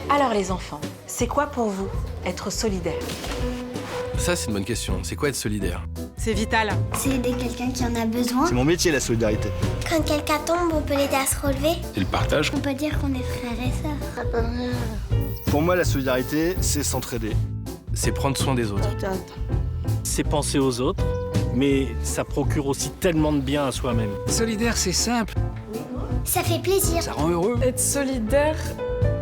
Alors les enfants, c'est quoi pour vous être solidaire? Ça, c'est une bonne question. C'est quoi être solidaire? C'est vital. C'est aider quelqu'un qui en a besoin. C'est mon métier, la solidarité. Quand quelqu'un tombe, on peut l'aider à se relever. Et le partage? On peut dire qu'on est frères et sœurs. Pour moi, la solidarité, c'est s'entraider. C'est prendre soin des autres. C'est penser aux autres, mais ça procure aussi tellement de bien à soi-même. Solidaire, c'est simple, Ça fait plaisir. ça rend heureux. Être solidaire,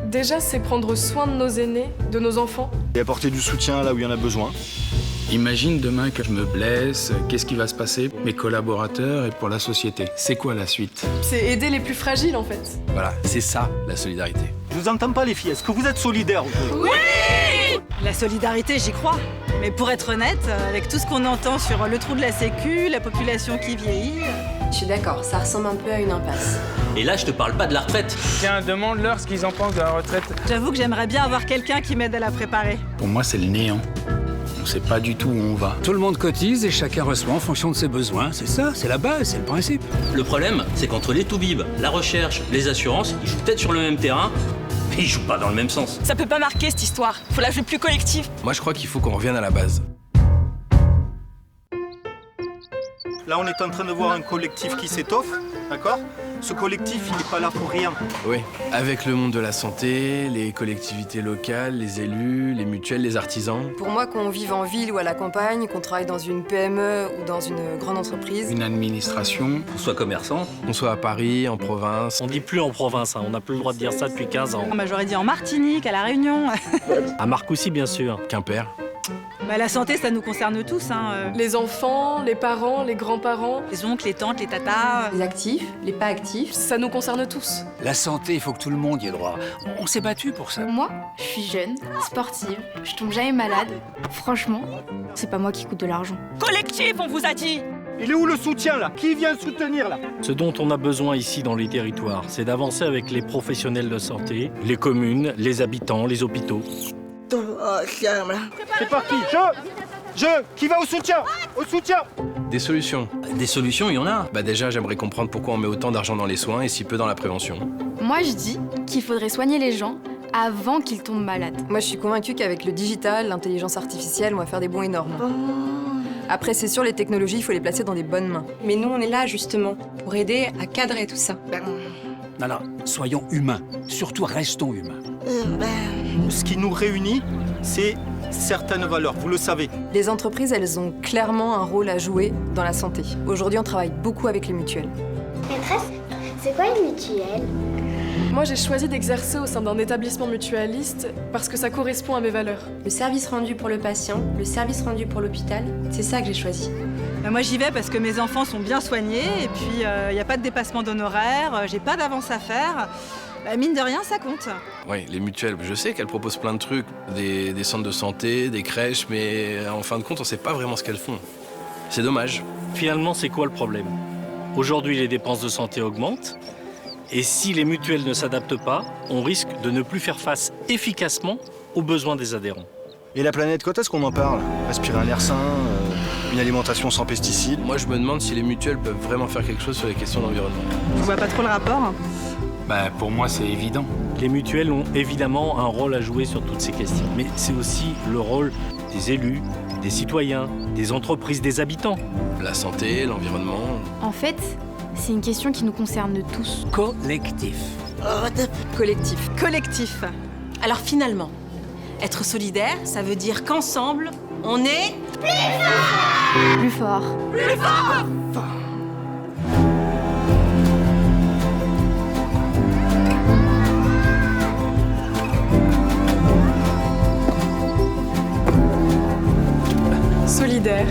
déjà, c'est prendre soin de nos aînés, de nos enfants. Et apporter du soutien là où il y en a besoin. Imagine demain que je me blesse, qu'est-ce qui va se passer pour mes collaborateurs et pour la société? C'est quoi la suite? C'est aider les plus fragiles, en fait. Voilà, c'est ça, la solidarité. Je vous entends pas, les filles. Est-ce que vous êtes solidaires? La solidarité, j'y crois. Mais pour être honnête, avec tout ce qu'on entend sur le trou de la sécu, la population qui vieillit... Je suis d'accord, ça ressemble un peu à une impasse. Et là, je te parle pas de la retraite. Tiens, demande-leur ce qu'ils en pensent de la retraite. J'avoue que j'aimerais bien avoir quelqu'un qui m'aide à la préparer. Pour moi, c'est le néant. On sait pas du tout où on va. Tout le monde cotise et chacun reçoit en fonction de ses besoins. C'est ça, c'est la base, c'est le principe. Le problème, c'est qu'entre les toubibs, la recherche, les assurances, ils jouent peut-être sur le même terrain, mais ils jouent pas dans le même sens. Ça peut pas marquer cette histoire. Faut la jouer plus collective. Moi, je crois qu'il faut qu'on revienne à la base. Là, on est en train de voir un collectif qui s'étoffe, d'accord? Ce collectif, il n'est pas là pour rien. Oui, avec le monde de la santé, les collectivités locales, les élus, les mutuelles, les artisans. Pour moi, qu'on vive en ville ou à la campagne, qu'on travaille dans une PME ou dans une grande entreprise, Une administration. Qu'on soit commerçant. Qu'on soit à Paris, en province. On dit plus en province, hein. On n'a plus le droit de dire ça depuis 15 ans. Bah, j'aurais dit en Martinique, à La Réunion. À Marcoussis, bien sûr. Quimper. Bah, la santé, ça nous concerne tous. Les enfants, les parents, les grands-parents, Les oncles, les tantes, les tatas. les actifs, les pas actifs. ça nous concerne tous. La santé, il faut que tout le monde y ait droit. On s'est battu pour ça. Moi, je suis jeune, sportive, je tombe jamais malade. Franchement, c'est pas moi qui coûte de l'argent. Collectif, on vous a dit. Il est où le soutien, là? Qui vient le soutenir, là? Ce dont on a besoin ici dans les territoires, c'est d'avancer avec les professionnels de santé, les communes, les habitants, les hôpitaux. C'est parti. Qui va au soutien? Au soutien! Des solutions. Des solutions, il y en a. Bah déjà, j'aimerais comprendre pourquoi on met autant d'argent dans les soins et si peu dans la prévention. Moi, je dis qu'il faudrait soigner les gens avant qu'ils tombent malades. Moi, je suis convaincue qu'avec le digital, l'intelligence artificielle, on va faire des bons énormes. Après, c'est sûr, les technologies, il faut les placer dans des bonnes mains. Mais nous, on est là, justement, pour aider à cadrer tout ça. Non, non, soyons humains. Surtout, restons humains. Ce qui nous réunit, c'est certaines valeurs, vous le savez. Les entreprises, elles ont clairement un rôle à jouer dans la santé. Aujourd'hui, on travaille beaucoup avec les mutuelles. Maîtresse, c'est quoi une mutuelle? Moi, j'ai choisi d'exercer au sein d'un établissement mutualiste parce que ça correspond à mes valeurs. Le service rendu pour le patient, le service rendu pour l'hôpital, c'est ça que j'ai choisi. Bah, moi, j'y vais parce que mes enfants sont bien soignés et puis il n'y a pas de dépassement d'honoraires, j'ai pas d'avance à faire. Bah, mine de rien, ça compte. Oui, les mutuelles, je sais qu'elles proposent plein de trucs, des centres de santé, des crèches, mais en fin de compte, on sait pas vraiment ce qu'elles font. C'est dommage. Finalement, c'est quoi le problème? Aujourd'hui, les dépenses de santé augmentent. Et si les mutuelles ne s'adaptent pas, on risque de ne plus faire face efficacement aux besoins des adhérents. Et la planète, quand est-ce qu'on en parle? Respirer un air sain, une alimentation sans pesticides. Moi, je me demande si les mutuelles peuvent vraiment faire quelque chose sur les questions d'environnement. Je vois pas trop le rapport. Bah, pour moi, c'est évident. Les mutuelles ont évidemment un rôle à jouer sur toutes ces questions. Mais c'est aussi le rôle des élus, des citoyens, des entreprises, des habitants. La santé, l'environnement. En fait, c'est une question qui nous concerne tous. Collectif. Collectif. Collectif. Alors finalement, être solidaire, ça veut dire qu'ensemble, on est... Plus fort. Solidaire.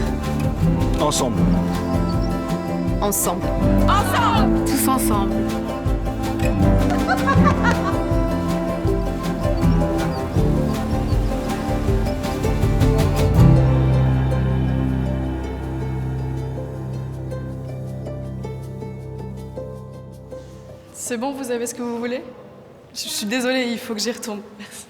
Ensemble. Ensemble. Tous ensemble. C'est bon, vous avez ce que vous voulez? Je suis désolée, il faut que j'y retourne. Merci.